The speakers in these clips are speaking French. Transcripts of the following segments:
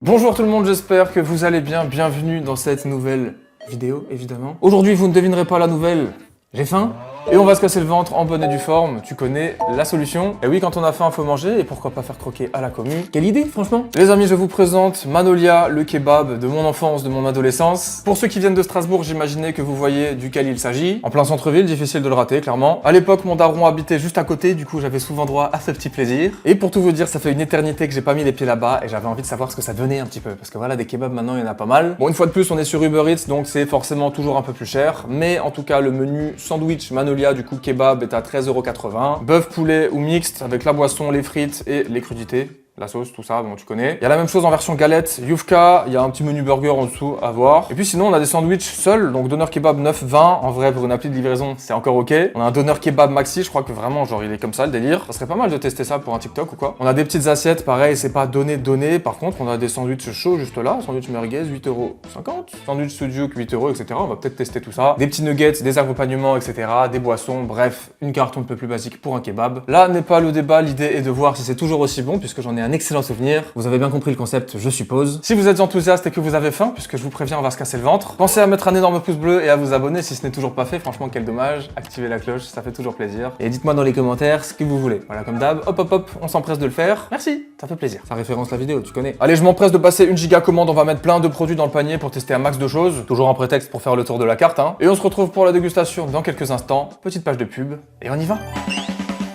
Bonjour tout le monde, j'espère que vous allez bien. Bienvenue dans cette nouvelle vidéo, évidemment. Aujourd'hui, vous ne devinerez pas la nouvelle. J'ai faim et on va se casser le ventre en bonne et due forme. Tu connais la solution. Et oui, quand on a faim, faut manger. Et pourquoi pas faire croquer à la commu? Quelle idée, franchement. Les amis, je vous présente Manolia, le kebab de mon enfance, de mon adolescence. Pour ceux qui viennent de Strasbourg, j'imaginais que vous voyez duquel il s'agit. En plein centre-ville, difficile de le rater, clairement. À l'époque, mon daron habitait juste à côté, du coup, j'avais souvent droit à ce petit plaisir. Et pour tout vous dire, ça fait une éternité que j'ai pas mis les pieds là-bas et j'avais envie de savoir ce que ça donnait un petit peu. Parce que voilà, des kebabs maintenant, il y en a pas mal. Bon, une fois de plus, on est sur Uber Eats, donc c'est forcément toujours un peu plus cher. Mais en tout cas, le menu sandwich Manolia, du coup, kebab est à 13,80 €. Bœuf, poulet ou mixte avec la boisson, les frites et les crudités. La sauce, tout ça, bon, tu connais. Il y a la même chose en version galette, Yufka, il y a un petit menu burger en dessous à voir. Et puis sinon, on a des sandwichs seuls, donc doner kebab 9,20. En vrai, pour une appli de livraison, c'est encore ok. On a un doner kebab maxi, je crois que vraiment, genre, il est comme ça, le délire. Ça serait pas mal de tester ça pour un TikTok ou quoi. On a des petites assiettes, pareil, c'est pas donné. Par contre, on a des sandwichs chauds juste là. Sandwich merguez, 8,50 €. Sandwich sujuk, 8 €, etc. On va peut-être tester tout ça. Des petits nuggets, des accompagnements, etc. Des boissons, bref, une carte un peu plus basique pour un kebab. Là n'est pas le débat, l'idée est de voir si c'est toujours aussi bon, puisque j'en ai un excellent souvenir. Vous avez bien compris le concept, je suppose. Si vous êtes enthousiaste et que vous avez faim, puisque je vous préviens, on va se casser le ventre, pensez à mettre un énorme pouce bleu et à vous abonner si ce n'est toujours pas fait. Franchement, quel dommage. Activez la cloche, ça fait toujours plaisir. Et dites-moi dans les commentaires ce que vous voulez. Voilà, comme d'hab, hop hop hop, on s'empresse de le faire. Merci, ça fait plaisir. Ça référence la vidéo, tu connais. Allez, je m'empresse de passer une giga commande. On va mettre plein de produits dans le panier pour tester un max de choses. Toujours un prétexte pour faire le tour de la carte, hein. Et on se retrouve pour la dégustation dans quelques instants. Petite page de pub et on y va.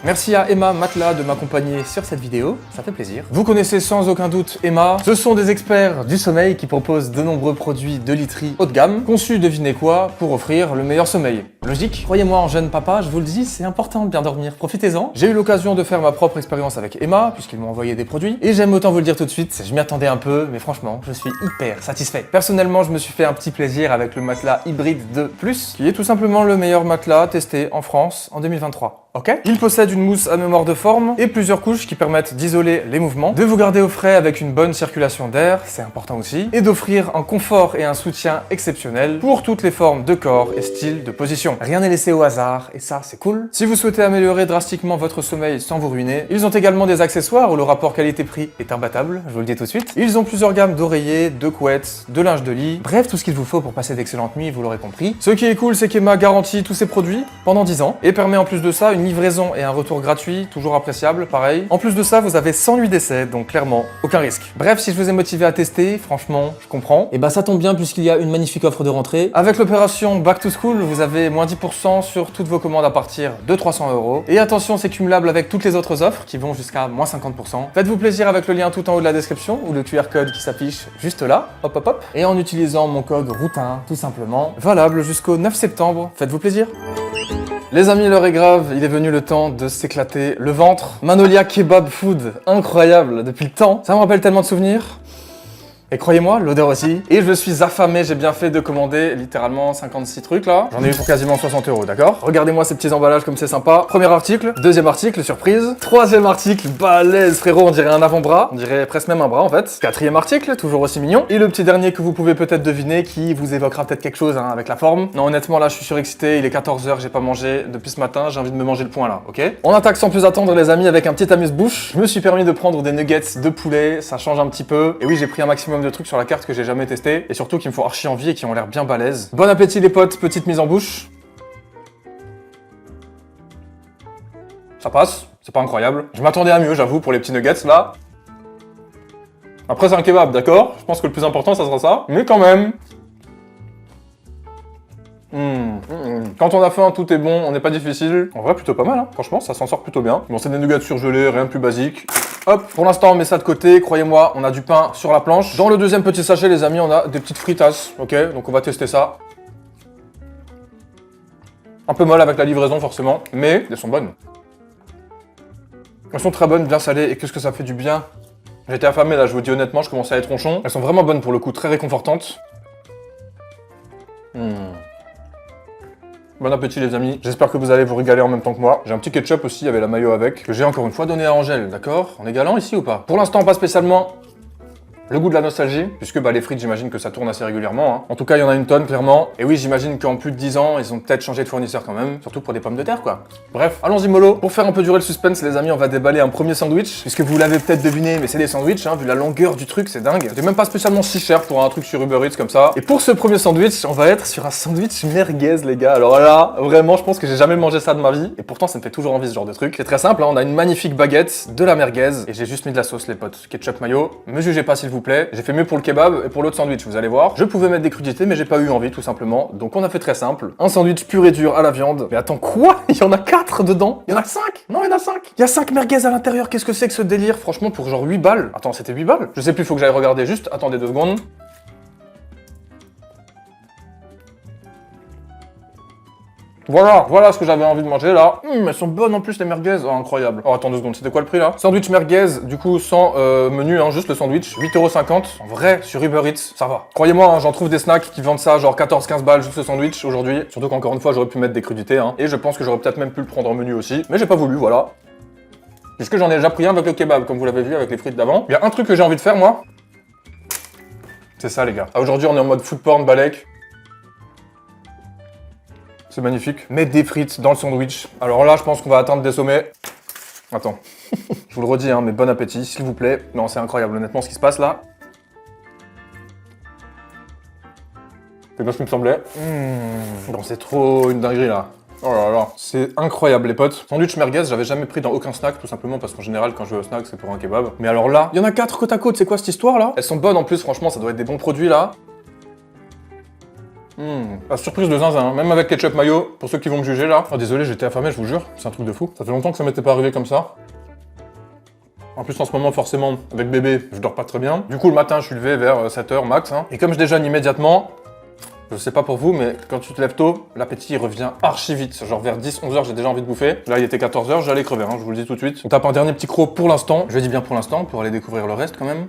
Merci à Emma Matelas de m'accompagner sur cette vidéo, ça fait plaisir. Vous connaissez sans aucun doute Emma, ce sont des experts du sommeil qui proposent de nombreux produits de literie haut de gamme, conçus devinez quoi, pour offrir le meilleur sommeil. Logique, croyez-moi en jeune papa, je vous le dis, c'est important de bien dormir, profitez-en. J'ai eu l'occasion de faire ma propre expérience avec Emma, puisqu'ils m'ont envoyé des produits, et j'aime autant vous le dire tout de suite, je m'y attendais un peu, mais franchement, je suis hyper satisfait. Personnellement, je me suis fait un petit plaisir avec le matelas hybride 2+, qui est tout simplement le meilleur matelas testé en France en 2023. Ok. Il possède une mousse à mémoire de forme et plusieurs couches qui permettent d'isoler les mouvements, de vous garder au frais avec une bonne circulation d'air, c'est important aussi, et d'offrir un confort et un soutien exceptionnel pour toutes les formes de corps et styles de position. Rien n'est laissé au hasard, et ça, c'est cool. Si vous souhaitez améliorer drastiquement votre sommeil sans vous ruiner, ils ont également des accessoires où le rapport qualité-prix est imbattable, je vous le dis tout de suite. Ils ont plusieurs gammes d'oreillers, de couettes, de linge de lit, bref, tout ce qu'il vous faut pour passer d'excellentes nuits, vous l'aurez compris. Ce qui est cool, c'est qu'Emma garantit tous ses produits pendant 10 ans, et permet en plus de ça une livraison et un retour gratuit, toujours appréciable, pareil. En plus de ça, vous avez 100 nuits d'essai, donc clairement, aucun risque. Bref, si je vous ai motivé à tester, franchement, je comprends. Et bah ça tombe bien puisqu'il y a une magnifique offre de rentrée. Avec l'opération Back to School, vous avez moins 10% sur toutes vos commandes à partir de 300 €. Et attention, c'est cumulable avec toutes les autres offres qui vont jusqu'à moins 50%. Faites-vous plaisir avec le lien tout en haut de la description ou le QR code qui s'affiche juste là, hop hop hop. Et en utilisant mon code ROUTIN, tout simplement, valable jusqu'au 9 septembre. Faites-vous plaisir. Les amis, l'heure est grave, il est venu le temps de s'éclater le ventre. Manolia Kebab Food, incroyable depuis le temps. Ça me rappelle tellement de souvenirs. Et croyez-moi, l'odeur aussi. Et je suis affamé, j'ai bien fait de commander littéralement 56 trucs là. J'en ai eu pour quasiment 60 €, d'accord? Regardez-moi ces petits emballages comme c'est sympa. Premier article, deuxième article, surprise. Troisième article, balèze frérot, on dirait un avant-bras. On dirait presque même un bras en fait. Quatrième article, toujours aussi mignon. Et le petit dernier que vous pouvez peut-être deviner qui vous évoquera peut-être quelque chose hein, avec la forme. Non honnêtement là je suis surexcité, il est 14 h, j'ai pas mangé depuis ce matin, j'ai envie de me manger le poing là, ok? On attaque sans plus attendre les amis avec un petit amuse-bouche. Je me suis permis de prendre des nuggets de poulet, ça change un petit peu. Et oui j'ai pris un maximum de trucs sur la carte que j'ai jamais testé et surtout qui me font archi envie et qui ont l'air bien balèzes. Bon appétit les potes, petite mise en bouche. Ça passe, c'est pas incroyable. Je m'attendais à mieux j'avoue pour les petits nuggets là. Après c'est un kebab d'accord, je pense que le plus important ça sera ça, mais quand même. Quand on a faim, tout est bon, on n'est pas difficile. En vrai, plutôt pas mal, hein. Franchement, ça s'en sort plutôt bien. Bon, c'est des nuggets surgelés, rien de plus basique. Hop, pour l'instant, on met ça de côté. Croyez-moi, on a du pain sur la planche. Dans le deuxième petit sachet, les amis, on a des petites fritas. Ok, donc on va tester ça. Un peu molle avec la livraison, forcément, mais elles sont bonnes. Elles sont très bonnes, bien salées, et qu'est-ce que ça fait du bien. J'étais affamé, là, je vous dis honnêtement, je commençais à être ronchon. Elles sont vraiment bonnes pour le coup, très réconfortantes. Bon appétit les amis, j'espère que vous allez vous régaler en même temps que moi. J'ai un petit ketchup aussi, il y avait la mayo avec, que j'ai encore une fois donné à Angèle, d'accord? On est galant ici ou pas? Pour l'instant pas spécialement. Le goût de la nostalgie, puisque bah, les frites, j'imagine que ça tourne assez régulièrement. Hein. En tout cas, il y en a une tonne, clairement. Et oui, j'imagine qu'en plus de 10 ans, ils ont peut-être changé de fournisseur quand même. Surtout pour des pommes de terre, quoi. Bref, allons-y mollo. Pour faire un peu durer le suspense, les amis, on va déballer un premier sandwich. Puisque vous l'avez peut-être deviné, mais c'est des sandwichs, hein, vu la longueur du truc, c'est dingue. C'est même pas spécialement si cher pour un truc sur Uber Eats comme ça. Et pour ce premier sandwich, on va être sur un sandwich merguez, les gars. Alors là, vraiment, je pense que j'ai jamais mangé ça de ma vie. Et pourtant, ça me fait toujours envie ce genre de truc. C'est très simple, hein, on a une magnifique baguette, de la merguez. Et j'ai juste mis de la sauce, les potes. Ketchup mayo. Me jugez pas, s'il vous plaît. J'ai fait mieux pour le kebab et pour l'autre sandwich, vous allez voir. Je pouvais mettre des crudités, mais j'ai pas eu envie, tout simplement. Donc on a fait très simple. Un sandwich pur et dur à la viande. Mais attends, quoi? Il y en a 4 dedans? Il y en a 5? Non, il y en a 5. Il y a 5 merguez à l'intérieur. Qu'est-ce que c'est que ce délire? Franchement, pour genre 8 balles. Attends, c'était 8 balles? Je sais plus, faut que j'aille regarder juste. Attendez 2 secondes. Voilà ce que j'avais envie de manger là. Elles sont bonnes en plus les merguez, oh, incroyable. Oh attends 2 secondes, c'était quoi le prix là? Sandwich merguez, du coup sans menu, hein, juste le sandwich, 8,50€. En vrai, sur Uber Eats, ça va. Croyez-moi, hein, j'en trouve des snacks qui vendent ça genre 14-15 balles juste le sandwich aujourd'hui. Surtout qu'encore une fois, j'aurais pu mettre des crudités, hein. Et je pense que j'aurais peut-être même pu le prendre en menu aussi. Mais j'ai pas voulu, voilà. Puisque j'en ai déjà pris un avec le kebab, comme vous l'avez vu avec les frites d'avant. Il y a un truc que j'ai envie de faire moi. C'est ça les gars. Aujourd'hui on est en mode food porn, balèque. C'est magnifique. Mettre des frites dans le sandwich. Alors là, je pense qu'on va atteindre des sommets. Attends. Je vous le redis, hein, mais bon appétit, s'il vous plaît. Non, c'est incroyable, honnêtement, ce qui se passe là. C'est pas ce qui me semblait. Non, c'est trop une dinguerie là. Oh là là, c'est incroyable les potes. Sandwich merguez, j'avais jamais pris dans aucun snack, tout simplement parce qu'en général, quand je vais au snack, c'est pour un kebab. Mais alors là, il y en a 4 côte à côte, c'est quoi cette histoire là? Elles sont bonnes en plus, franchement, ça doit être des bons produits là. La surprise de zinzin, hein. Même avec ketchup mayo, pour ceux qui vont me juger là. Oh désolé, j'étais affamé, je vous jure, c'est un truc de fou. Ça fait longtemps que ça m'était pas arrivé comme ça. En plus en ce moment forcément, avec bébé, je dors pas très bien. Du coup le matin je suis levé vers 7h max, hein. Et comme je déjeune immédiatement, je sais pas pour vous, mais quand tu te lèves tôt, l'appétit il revient archi vite. Genre vers 10-11h j'ai déjà envie de bouffer. Là il était 14h, j'allais crever, hein, je vous le dis tout de suite. On tape un dernier petit croc pour l'instant. Je dis bien pour l'instant, pour aller découvrir le reste quand même.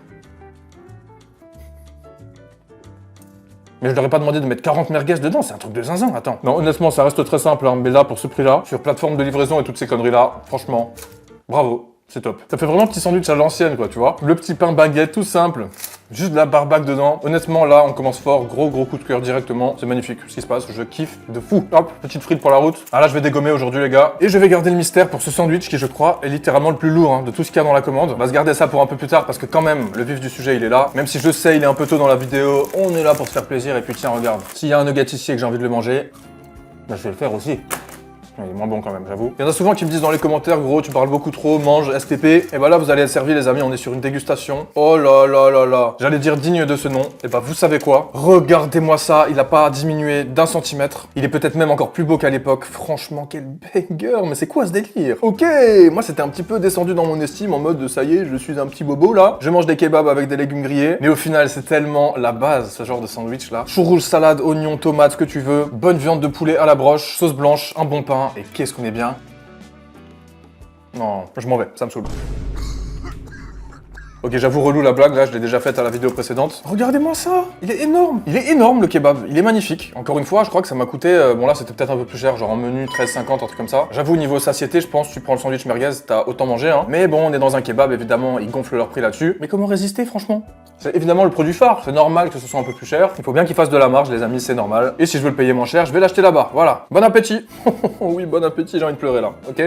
Mais je leur ai pas demandé de mettre 40 merguez dedans, c'est un truc de zinzin, attends. Non, honnêtement, ça reste très simple, hein, mais là, pour ce prix-là, sur plateforme de livraison et toutes ces conneries-là, franchement, bravo, c'est top. Ça fait vraiment petit sandwich à l'ancienne, quoi, tu vois. Le petit pain baguette, tout simple, juste de la barbaque dedans. Honnêtement, là, on commence fort, gros coup de cœur directement. C'est magnifique, ce qui se passe, je kiffe de fou. Hop, petite frite pour la route. Ah là, je vais dégommer aujourd'hui, les gars. Et je vais garder le mystère pour ce sandwich qui, je crois, est littéralement le plus lourd hein, de tout ce qu'il y a dans la commande. On va se garder ça pour un peu plus tard parce que quand même, le vif du sujet, il est là. Même si je sais, il est un peu tôt dans la vidéo, on est là pour se faire plaisir. Et puis tiens, regarde, s'il y a un nugget ici et que j'ai envie de le manger, bah, je vais le faire aussi. Il est moins bon quand même, j'avoue. Il y en a souvent qui me disent dans les commentaires, gros, tu parles beaucoup trop, mange, STP. Et bah là, vous allez être servi, les amis, on est sur une dégustation. Oh là là là là. J'allais dire digne de ce nom. Et bah, vous savez quoi? Regardez-moi ça, il a pas diminué d'1 cm. Il est peut-être même encore plus beau qu'à l'époque. Franchement, quel banger. Mais c'est quoi ce délire? Ok, moi c'était un petit peu descendu dans mon estime en mode, ça y est, je suis un petit bobo là. Je mange des kebabs avec des légumes grillés. Mais au final, c'est tellement la base, ce genre de sandwich là. Chou rouge, salade, oignon, tomate, ce que tu veux. Bonne viande de poulet à la broche, sauce blanche, un bon pain. Et qu'est-ce qu'on est bien. Non, je m'en vais, ça me saoule. Ok, j'avoue relou la blague, là je l'ai déjà faite à la vidéo précédente. Regardez-moi ça, il est énorme. Il est énorme le kebab, il est magnifique. Encore une fois, je crois que ça m'a coûté, bon là c'était peut-être un peu plus cher, genre en menu 13,50, un truc comme ça. J'avoue niveau satiété, je pense que tu prends le sandwich merguez, t'as autant mangé, hein. Mais bon, on est dans un kebab, évidemment, ils gonflent leur prix là-dessus. Mais comment résister, franchement? C'est évidemment le produit phare, c'est normal que ce soit un peu plus cher. Il faut bien qu'il fasse de la marge, les amis, c'est normal. Et si je veux le payer moins cher, je vais l'acheter là-bas, voilà. Bon appétit. Oui, bon appétit, j'ai envie de pleurer là, ok?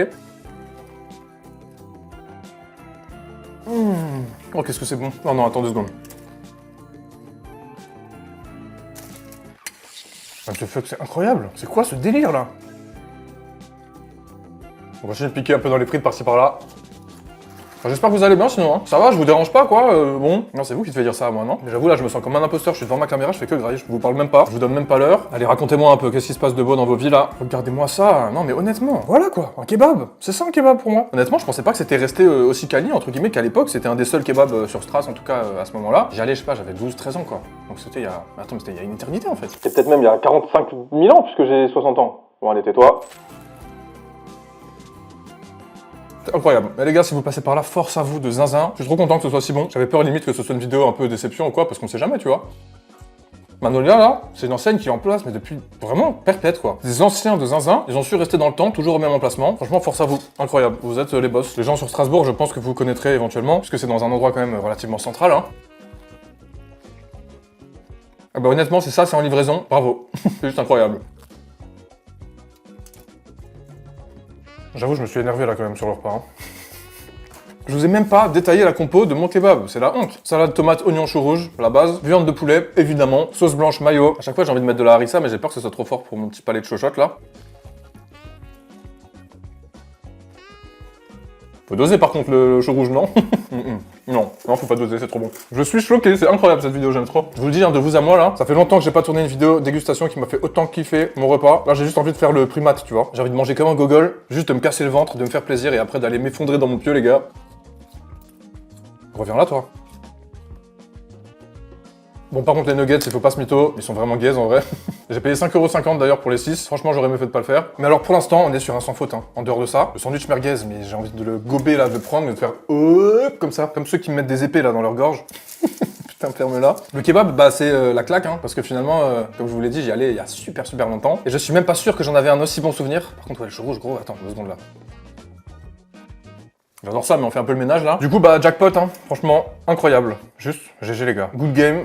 Oh, qu'est-ce que c'est bon. Non, non, attends 2 secondes. What the fuck, c'est incroyable. C'est quoi ce délire là? On va essayer de piquer un peu dans les frites par-ci par-là. Enfin, j'espère que vous allez bien sinon, hein. Ça va, je vous dérange pas quoi, bon. Non, c'est vous qui devez dire ça à moi, non? Mais j'avoue là, je me sens comme un imposteur, je suis devant ma caméra, je fais que grailler, je vous parle même pas, je vous donne même pas l'heure. Allez, racontez-moi un peu, qu'est-ce qui se passe de beau dans vos vies là? Regardez-moi ça, non mais honnêtement, voilà quoi, un kebab, c'est ça un kebab pour moi. Honnêtement, je pensais pas que c'était resté aussi quali, entre guillemets, qu'à l'époque, c'était un des seuls kebabs sur Stras, en tout cas à ce moment-là. J'y allais, je sais pas, j'avais 12-13 ans quoi. Donc c'était il y a... Attends, mais c'était il y a une éternité en fait. C'était peut-être même il y a 45 000 ans, puisque j'ai 60 ans. Bon, allez, tais-toi. C'est incroyable. Mais les gars, si vous passez par là, force à vous de zinzin. Je suis trop content que ce soit si bon. J'avais peur limite que ce soit une vidéo un peu déception ou quoi, parce qu'on sait jamais, tu vois. Magnolia, là, c'est une enseigne qui est en place, mais depuis vraiment perpète, quoi. Des anciens de zinzin, ils ont su rester dans le temps, toujours au même emplacement. Franchement, force à vous. Incroyable. Vous êtes les boss. Les gens sur Strasbourg, je pense que vous connaîtrez éventuellement, puisque c'est dans un endroit quand même relativement central, hein. Ah bah honnêtement, c'est ça, c'est en livraison. Bravo. C'est juste incroyable. J'avoue, je me suis énervé là quand même sur le repas. Hein. Je vous ai même pas détaillé la compo de mon kebab, c'est la honte. Salade, tomate, oignon, chou rouge, la base. Viande de poulet, évidemment. Sauce blanche, mayo. À chaque fois, j'ai envie de mettre de la harissa, mais j'ai peur que ce soit trop fort pour mon petit palais de chochotte là. Faut doser par contre le chou rouge, non? Non, faut pas doser, c'est trop bon. Je suis choqué, c'est incroyable cette vidéo, j'aime trop. Je vous le dis, hein, de vous à moi là, ça fait longtemps que j'ai pas tourné une vidéo dégustation qui m'a fait autant kiffer mon repas. Là, j'ai juste envie de faire le primate, tu vois. J'ai envie de manger comme un gogol, juste de me casser le ventre, de me faire plaisir et après d'aller m'effondrer dans mon pieu, les gars. Reviens là, toi. Bon, par contre, les nuggets, il faut pas se mytho, ils sont vraiment gaze en vrai. J'ai payé 5,50€ d'ailleurs pour les 6, franchement, j'aurais mieux fait de pas le faire. Mais alors, pour l'instant, on est sur un sans faute, hein. En dehors de ça, le sandwich merguez, mais j'ai envie de le gober là, de le prendre et de faire comme ça, comme ceux qui me mettent des épées là dans leur gorge. Putain, ferme-la. Le kebab, bah, c'est la claque, hein, parce que finalement, comme je vous l'ai dit, j'y allais il y a super longtemps. Et je suis même pas sûr que j'en avais un aussi bon souvenir. Par contre, ouais, le chou rouge, gros, attends, 2 secondes là. J'adore ça, mais on fait un peu le ménage là. Du coup, bah, jackpot, hein. Franchement, incroyable. Juste, GG les gars. Good game,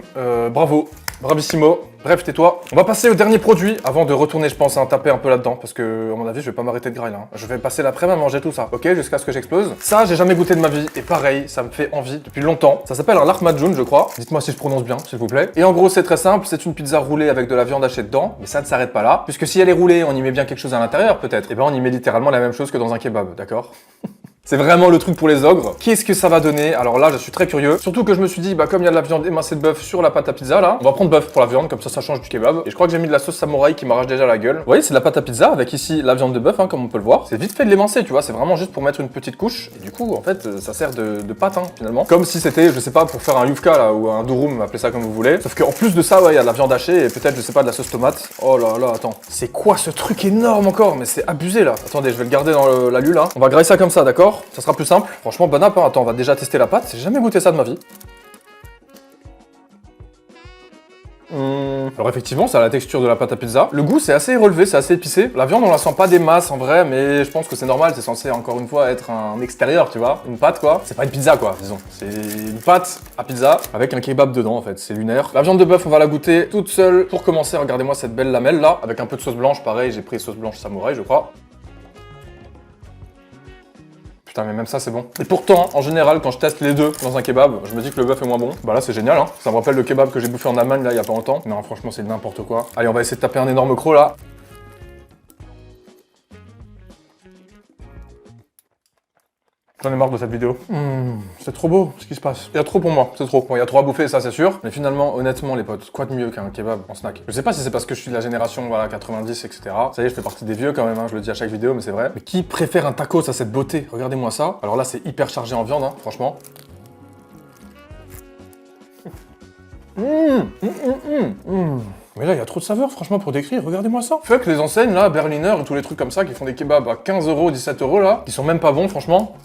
bravo, bravissimo. Bref, tais-toi. On va passer au dernier produit avant de retourner, je pense, taper un peu là-dedans. Parce que, à mon avis, je vais pas m'arrêter de graille là. Je vais passer l'après-midi à manger tout ça, ok? Jusqu'à ce que j'explose. Ça, j'ai jamais goûté de ma vie. Et pareil, ça me fait envie depuis longtemps. Ça s'appelle un lahmacun, je crois. Dites-moi si je prononce bien, s'il vous plaît. Et en gros, c'est très simple. C'est une pizza roulée avec de la viande hachée dedans. Mais ça ne s'arrête pas là. Puisque si elle est roulée, on y met bien quelque chose à l'intérieur, peut-être. Et ben, on y met littéralement la même chose que dans un kebab, d'accord? C'est vraiment le truc pour les ogres. Qu'est-ce que ça va donner? Alors là, je suis très curieux. Surtout que je me suis dit, bah comme il y a de la viande émincée de bœuf sur la pâte à pizza là, on va prendre bœuf pour la viande, comme ça change du kebab. Et je crois que j'ai mis de la sauce samouraï qui m'arrache déjà la gueule. Vous voyez, c'est de la pâte à pizza avec ici la viande de bœuf, hein, comme on peut le voir. C'est vite fait de l'émincer, tu vois, c'est vraiment juste pour mettre une petite couche. Et du coup, en fait, ça sert de pâte, hein, finalement. Comme si c'était, je sais pas, pour faire un yufka là, ou un durum, appelez ça comme vous voulez. Sauf qu'en plus de ça, ouais, il y a de la viande hachée et peut-être, je sais pas, de la sauce tomate. Oh là là, attends. C'est quoi ce truc énorme encore? Mais c'est abusé là. Attendez, je vais le garder dans la lue là. On va grailler ça comme ça, d'accord? Ça sera plus simple. Franchement, bon app, hein. Attends, on va déjà tester la pâte. J'ai jamais goûté ça de ma vie. Alors effectivement, ça a la texture de la pâte à pizza. Le goût, c'est assez relevé, c'est assez épicé. La viande, on la sent pas des masses en vrai, mais je pense que c'est normal. C'est censé, encore une fois, être un extérieur, tu vois. Une pâte, quoi. C'est pas une pizza, quoi, disons. C'est une pâte à pizza avec un kebab dedans, en fait. C'est lunaire. La viande de bœuf, on va la goûter toute seule. Pour commencer, regardez-moi cette belle lamelle, là. Avec un peu de sauce blanche, pareil. J'ai pris sauce blanche samouraï, je crois. Putain, mais même ça, c'est bon. Et pourtant, en général, quand je teste les deux dans un kebab, je me dis que le bœuf est moins bon. Bah là, c'est génial, hein. Ça me rappelle le kebab que j'ai bouffé en Allemagne, là, il y a pas longtemps. Non, franchement, c'est n'importe quoi. Allez, on va essayer de taper un énorme croc, là. J'en ai marre de cette vidéo. C'est trop beau ce qui se passe. Il y a trop pour moi, c'est trop. Bon, il y a trop à bouffer, ça c'est sûr. Mais finalement, honnêtement, les potes, quoi de mieux qu'un kebab en snack? Je sais pas si c'est parce que je suis de la génération, voilà, 90, etc. Ça y est, je fais partie des vieux quand même, hein, je le dis à chaque vidéo, mais c'est vrai. Mais qui préfère un tacos à cette beauté? Regardez-moi ça. Alors là, c'est hyper chargé en viande, hein, franchement. Mais là, il y a trop de saveurs, franchement, pour décrire. Regardez-moi ça. Fuck les enseignes, là, Berliner et tous les trucs comme ça, qui font des kebabs à 15€, 17€, là, qui sont même pas bons, franchement.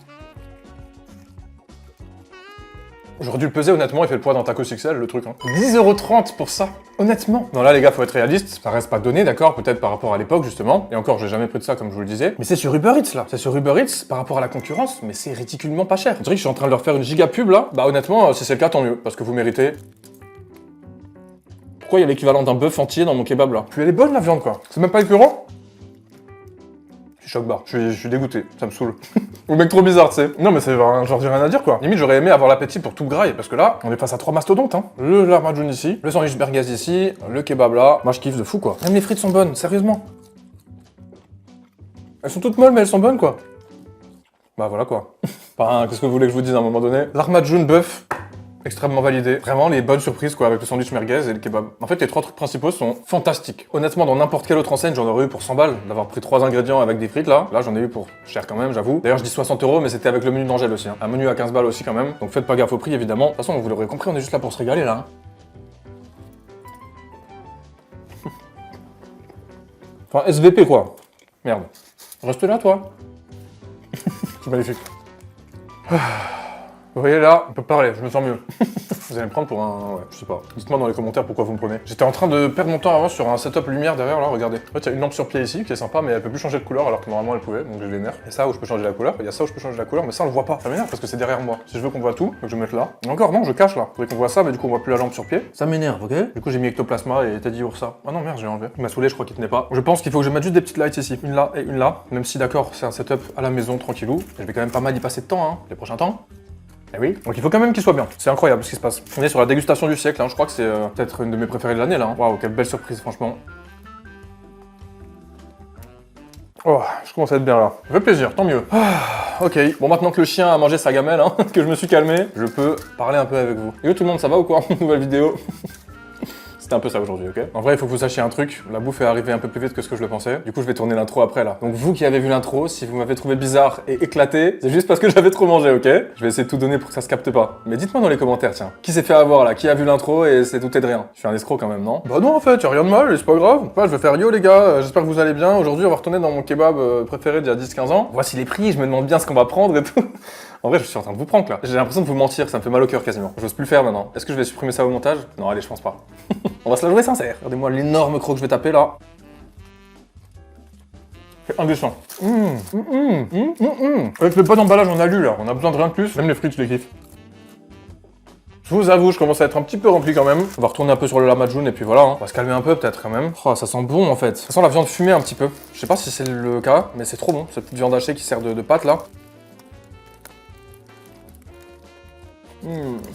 J'aurais dû le peser, honnêtement, il fait le poids d'un taco XL, le truc. Hein. 10,30€ pour ça, honnêtement. Non, là, les gars, faut être réaliste. Ça reste pas donné, d'accord? Peut-être par rapport à l'époque, justement. Et encore, j'ai jamais pris de ça, comme je vous le disais. Mais c'est sur Uber Eats, là. C'est sur Uber Eats, par rapport à la concurrence, mais c'est ridiculement pas cher. On dirait que je suis en train de leur faire une giga pub, là. Bah, honnêtement, si c'est le cas, tant mieux, parce que vous méritez. Pourquoi il y a l'équivalent d'un bœuf entier dans mon kebab, là? Puis elle est bonne, la viande, quoi. C'est même pas écœurant? Choc bar. Je suis dégoûté, ça me saoule. Le mec trop bizarre, tu sais. Non, mais c'est genre, j'ai rien à dire, quoi. Limite, j'aurais aimé avoir l'appétit pour tout graille, parce que là, on est face à 3 mastodontes, hein. Le lahmacun ici, le sandwich merguez ici, le kebab là. Moi, je kiffe de fou, quoi. Même les frites sont bonnes, sérieusement. Elles sont toutes molles, mais elles sont bonnes, quoi. Bah voilà, quoi. Enfin, qu'est-ce que vous voulez que je vous dise à un moment donné? Lahmacun bœuf. Extrêmement validé. Vraiment les bonnes surprises quoi avec le sandwich merguez et le kebab. En fait les 3 trucs principaux sont fantastiques. Honnêtement dans n'importe quelle autre enseigne j'en aurais eu pour 100 balles d'avoir pris 3 ingrédients avec des frites là. Là j'en ai eu pour cher quand même j'avoue. D'ailleurs je dis 60€ mais c'était avec le menu d'Angèle aussi. Hein. Un menu à 15 balles aussi quand même. Donc faites pas gaffe au prix évidemment. De toute façon vous l'aurez compris on est juste là pour se régaler là. Hein. Enfin SVP quoi. Merde. Reste là toi. C'est magnifique. Vous voyez là, on peut parler, je me sens mieux. Vous allez me prendre pour un... ouais, je sais pas. Dites-moi dans les commentaires pourquoi vous me prenez. J'étais en train de perdre mon temps avant sur un setup lumière derrière, là, regardez. En fait, il y a une lampe sur pied ici qui est sympa, mais elle peut plus changer de couleur alors que normalement elle pouvait, donc je l'énerve. Et ça où je peux changer la couleur, il y a ça où je peux changer la couleur, mais ça on le voit pas. Ça m'énerve parce que c'est derrière moi. Si je veux qu'on voit tout, donc je vais mettre là. Et encore non, je cache là. Faudrait qu'on voit ça, mais du coup on voit plus la lampe sur pied. Ça m'énerve, ok? Du coup j'ai mis Ectoplasma et Teddy Ursa. Ah non merde, j'ai enlevé. Il m'a saoulé, je crois qu'il tenait pas. Je pense qu'il faut que je mette juste des petites lights ici, une là et une là. Même si d'accord, c'est un setup à la maison tranquillou. Je vais quand même pas mal y passer de temps, hein, les prochains temps. Eh oui, donc il faut quand même qu'il soit bien. C'est incroyable ce qui se passe. On est sur la dégustation du siècle, hein. Je crois que c'est peut-être une de mes préférées de l'année là. Hein. Waouh, quelle belle surprise, franchement. Oh, je commence à être bien là. Ça fait plaisir, tant mieux. Ah, ok, bon maintenant que le chien a mangé sa gamelle, hein, que je me suis calmé, je peux parler un peu avec vous. Yo tout le monde, ça va ou quoi? Nouvelle vidéo. C'était un peu ça aujourd'hui, ok? En vrai, il faut que vous sachiez un truc, la bouffe est arrivée un peu plus vite que ce que je le pensais. Du coup, je vais tourner l'intro après là. Donc vous qui avez vu l'intro, si vous m'avez trouvé bizarre et éclaté, c'est juste parce que j'avais trop mangé, ok? Je vais essayer de tout donner pour que ça se capte pas. Mais dites-moi dans les commentaires, tiens. Qui s'est fait avoir là? Qui a vu l'intro et c'est douté de rien? Je suis un escroc quand même, non? Bah non, en fait, y'a rien de mal, c'est pas grave. Moi, je vais faire yo les gars, j'espère que vous allez bien. Aujourd'hui, on va retourner dans mon kebab préféré d'il y a 10-15 ans. Voici les prix, je me demande bien ce qu'on va prendre et tout. En vrai, je suis en train de vous prank là. J'ai l'impression de vous mentir, ça me fait mal au cœur quasiment. J'ose plus le faire maintenant. Est-ce que je vais supprimer ça au montage? Non, allez, je pense pas. On va se la jouer sincère. Regardez-moi l'énorme croc que je vais taper là. C'est indécent. Avec le bon emballage en alu là, on a besoin de rien de plus. Même les frites, je les kiffe. Je vous avoue, je commence à être un petit peu rempli quand même. On va retourner un peu sur le lamajoun et puis voilà. Hein. On va se calmer un peu peut-être quand même. Oh, ça sent bon en fait. Ça sent la viande fumée un petit peu. Je sais pas si c'est le cas, mais c'est trop bon. Cette petite viande hachée qui sert de pâte là.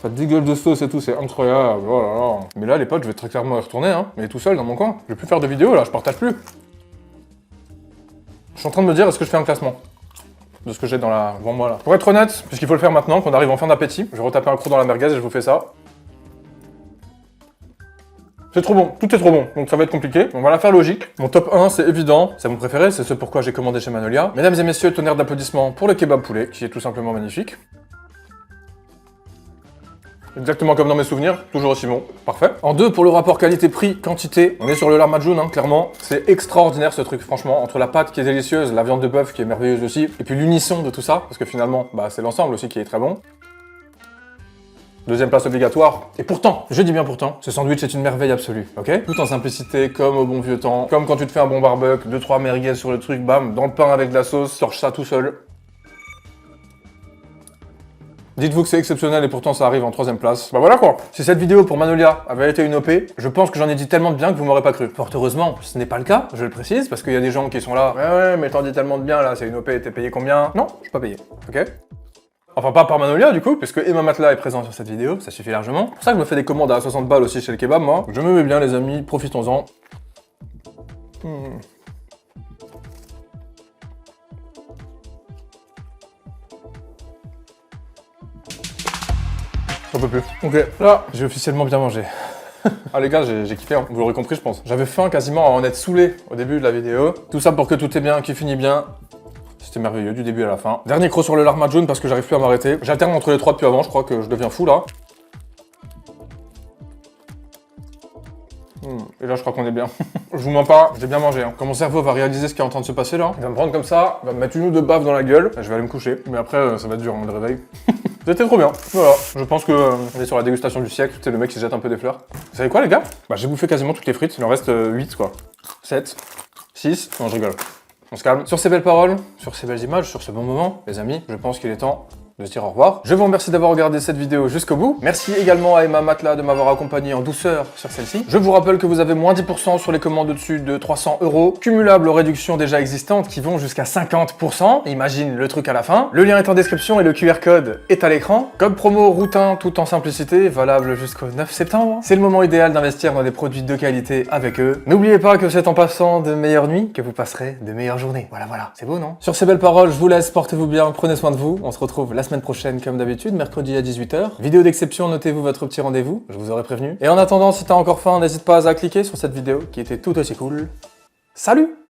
Ça dégueule de sauce et tout, c'est incroyable, oh là là. Mais là, les potes, je vais très clairement y retourner, hein. Mais tout seul dans mon coin. Je vais plus faire de vidéos là, je partage plus. Je suis en train de me dire, est-ce que je fais un classement de ce que j'ai devant moi là. Pour être honnête, puisqu'il faut le faire maintenant, qu'on arrive en fin d'appétit, je vais retaper un croc dans la merguez et je vous fais ça. C'est trop bon, tout est trop bon, donc ça va être compliqué. On va la faire logique. Mon top 1, c'est évident, c'est mon préféré, c'est ce pourquoi j'ai commandé chez Manolia. Mesdames et messieurs, tonnerre d'applaudissements pour le kebab poulet, qui est tout simplement magnifique. Exactement comme dans mes souvenirs, toujours aussi bon, parfait. En 2, pour le rapport qualité-prix-quantité, on est sur le lamajoun, hein, clairement. C'est extraordinaire ce truc, franchement, entre la pâte qui est délicieuse, la viande de bœuf qui est merveilleuse aussi, et puis l'unisson de tout ça, parce que finalement, bah, c'est l'ensemble aussi qui est très bon. Deuxième place obligatoire. Et pourtant, je dis bien pourtant, ce sandwich est une merveille absolue, ok? Tout en simplicité, comme au bon vieux temps, comme quand tu te fais un bon barbecue, 2-3 merguez sur le truc, bam, dans le pain avec de la sauce, torche ça tout seul. Dites-vous que c'est exceptionnel et pourtant ça arrive en 3ème place. Bah voilà quoi. Si cette vidéo pour Manolia avait été une OP, je pense que j'en ai dit tellement de bien que vous m'aurez pas cru. Fort heureusement, ce n'est pas le cas, je le précise, parce qu'il y a des gens qui sont là. Ouais, mais t'en dis tellement de bien là, c'est une OP, t'es payé combien? Non, je suis pas payé, ok? Enfin pas par Manolia du coup, puisque Emma Matelas est présent sur cette vidéo, ça suffit largement. C'est pour ça que je me fais des commandes à 60 balles aussi chez le kebab, moi. Je me mets bien les amis, profitons-en. J'en peux plus. Ok, là, j'ai officiellement bien mangé. Ah les gars, j'ai kiffé, hein. Vous l'aurez compris je pense. J'avais faim quasiment à en être saoulé au début de la vidéo. Tout ça pour que tout est bien, qui finit bien. C'était merveilleux du début à la fin. Dernier croc sur le lamajoun parce que j'arrive plus à m'arrêter. J'alterne entre les trois depuis avant, je crois que je deviens fou là. Et là je crois qu'on est bien. Je vous mens pas, j'ai bien mangé. Hein. Quand mon cerveau va réaliser ce qui est en train de se passer là, il va me prendre comme ça, il va me mettre une ou deux baffes dans la gueule. Je vais aller me coucher. Mais après ça va être dur, hein, le réveil. C'était trop bien. Voilà, je pense que on est sur la dégustation du siècle. C'est le mec qui se jette un peu des fleurs. Vous savez quoi les gars? Bah j'ai bouffé quasiment toutes les frites. Il en reste 8 quoi. 7, 6. Non je rigole. On se calme. Sur ces belles paroles, sur ces belles images, sur ce bon moment, les amis, je pense qu'il est temps de se dire au revoir. Je vous remercie d'avoir regardé cette vidéo jusqu'au bout. Merci également à Emma Matelas de m'avoir accompagné en douceur sur celle-ci. Je vous rappelle que vous avez moins 10% sur les commandes au-dessus de 300 €, cumulables aux réductions déjà existantes qui vont jusqu'à 50%. Imagine le truc à la fin. Le lien est en description et le QR code est à l'écran. Code promo Routin tout en simplicité, valable jusqu'au 9 septembre. C'est le moment idéal d'investir dans des produits de qualité avec eux. N'oubliez pas que c'est en passant de meilleures nuits que vous passerez de meilleures journées. Voilà, c'est beau non? Sur ces belles paroles, je vous laisse, portez-vous bien, prenez soin de vous. On se retrouve la semaine prochaine comme d'habitude, mercredi à 18 h. Vidéo d'exception, notez-vous votre petit rendez-vous, je vous aurais prévenu. Et en attendant, si t'as encore faim, n'hésite pas à cliquer sur cette vidéo qui était tout aussi cool. Salut!